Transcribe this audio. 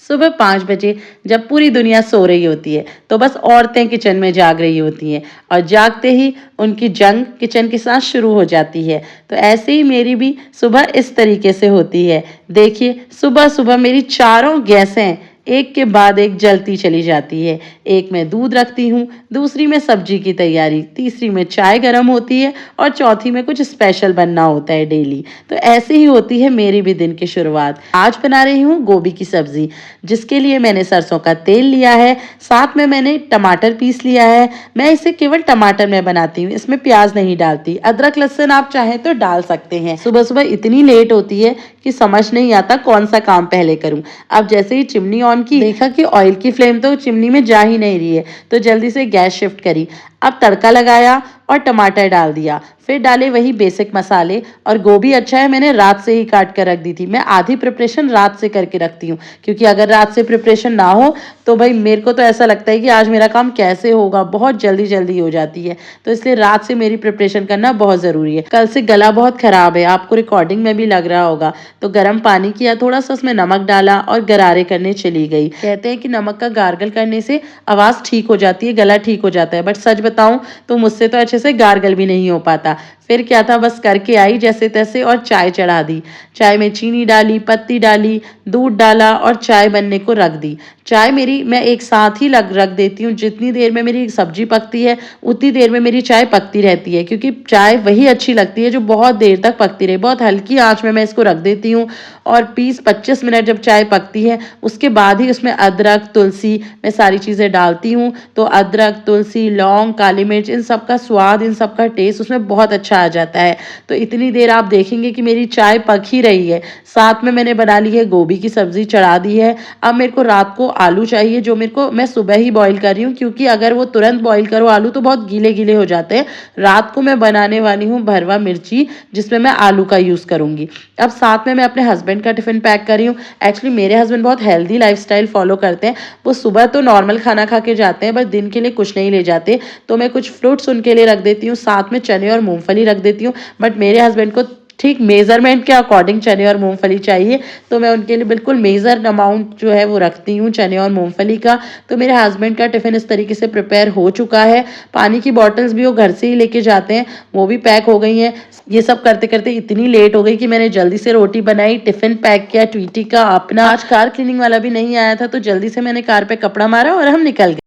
सुबह 5 बजे जब पूरी दुनिया सो रही होती है, तो बस औरतें किचन में जाग रही होती हैं और जागते ही उनकी जंग किचन के साथ शुरू हो जाती है। तो ऐसे ही मेरी भी सुबह इस तरीके से होती है। देखिए, सुबह-सुबह मेरी चारों गैसें एक के बाद एक जलती चली जाती है। एक में दूध रखती हूँ, दूसरी में सब्जी की तैयारी, तीसरी में चाय गरम होती है और चौथी में कुछ स्पेशल बनना होता है डेली। तो ऐसे ही होती है मेरी भी दिन की शुरुआत। आज बना रही हूँ गोभी की सब्जी, जिसके लिए मैंने सरसों का तेल लिया है, साथ में मैंने टमाटर पीस लिया है। मैं इसे केवल टमाटर में बनाती हूँ, इसमें प्याज नहीं डालती। अदरक लहसुन आप चाहें तो डाल सकते हैं। सुबह-सुबह इतनी लेट होती है कि समझ नहीं आता कौन सा काम पहले करूँ। अब जैसे ही चिमनी ऑन की, देखा कि ऑयल की फ्लेम तो चिमनी में जा ही नहीं रही है, तो जल्दी से गैस शिफ्ट करी। अब तड़का लगाया और टमाटर डाल दिया, फिर डाले वही बेसिक मसाले। और गोभी अच्छा है मैंने रात से ही काट कर रख दी थी। मैं आधी प्रिपरेशन रात से करके रखती हूँ, क्योंकि अगर रात से प्रिपरेशन ना हो तो भाई मेरे को तो ऐसा लगता है कि आज मेरा काम कैसे होगा, बहुत जल्दी जल्दी हो जाती है। तो इसलिए रात से मेरी प्रिपरेशन करना बहुत ज़रूरी है। कल से गला बहुत ख़राब है, आपको रिकॉर्डिंग में भी लग रहा होगा। तो गर्म पानी किया, थोड़ा सा उसमें नमक डाला और गरारे करने चली गई। कहते हैं कि नमक का गार्गल करने से आवाज़ ठीक हो जाती है, गला ठीक हो जाता है। बट सच बताऊं तो मुझसे तो अच्छे से गार्गल भी नहीं हो पाता। फिर क्या था, बस करके आई जैसे तैसे और चाय चढ़ा दी। चाय में चीनी डाली, पत्ती डाली, दूध डाला और चाय बनने को रख दी। चाय मेरी मैं एक साथ ही रख देती हूँ। जितनी देर में मेरी सब्जी पकती है उतनी देर में मेरी चाय पकती रहती है, क्योंकि चाय वही अच्छी लगती है जो बहुत देर तक पकती रहे। बहुत हल्की आंच में मैं इसको रख देती हूँ और 20-25 मिनट जब चाय पकती है उसके बाद ही उसमें अदरक, तुलसी, मैं सारी चीज़ें डालती हूँ। तो अदरक, तुलसी, लौंग, काली मिर्च, इन सब का स्वाद, इन सब का टेस्ट उसमें बहुत अच्छा आ जाता है। तो इतनी देर आप देखेंगे कि मेरी चाय पक ही रही है। साथ में मैंने बना ली है गोभी की सब्जी, चढ़ा दी है। अब मेरे को रात को आलू चाहिए, जो मेरे को मैं सुबह ही बॉईल कर रही हूँ, क्योंकि अगर वो तुरंत बॉईल करो आलू तो बहुत गीले गीले हो जाते हैं। रात को मैं बनाने वाली हूँ भरवा मिर्ची, जिसमें मैं आलू का यूज़ करूँगी। अब साथ में मैं अपने हस्बैंड का टिफिन पैक कर रही हूँ। एक्चुअली मेरे हस्बैंड बहुत हेल्दी लाइफस्टाइल फॉलो करते हैं। वो सुबह तो नॉर्मल खाना खा के जाते हैं, बस दिन के लिए कुछ नहीं ले जाते। तो मैं कुछ फ्रूट्स उनके लिए रख देती हूँ, साथ में चने और मूंगफली रख देती हूँ। बट मेरे हस्बैंड को ठीक मेजरमेंट के अकॉर्डिंग चने और मूंगफली चाहिए, तो मैं उनके लिए बिल्कुल मेजर अमाउंट जो है वो रखती हूँ चने और मूंगफली का। तो मेरे हस्बैंड का टिफिन इस तरीके से प्रिपेयर हो चुका है। पानी की बॉटल्स भी वो घर से ही लेके जाते हैं, वो भी पैक हो गई हैं। ये सब करते करते इतनी लेट हो गई कि मैंने जल्दी से रोटी बनाई, टिफिन पैक किया ट्वीटी का अपना। आज कार क्लीनिंग वाला भी नहीं आया था, तो जल्दी से मैंने कार पे कपड़ा मारा और हम निकल गए।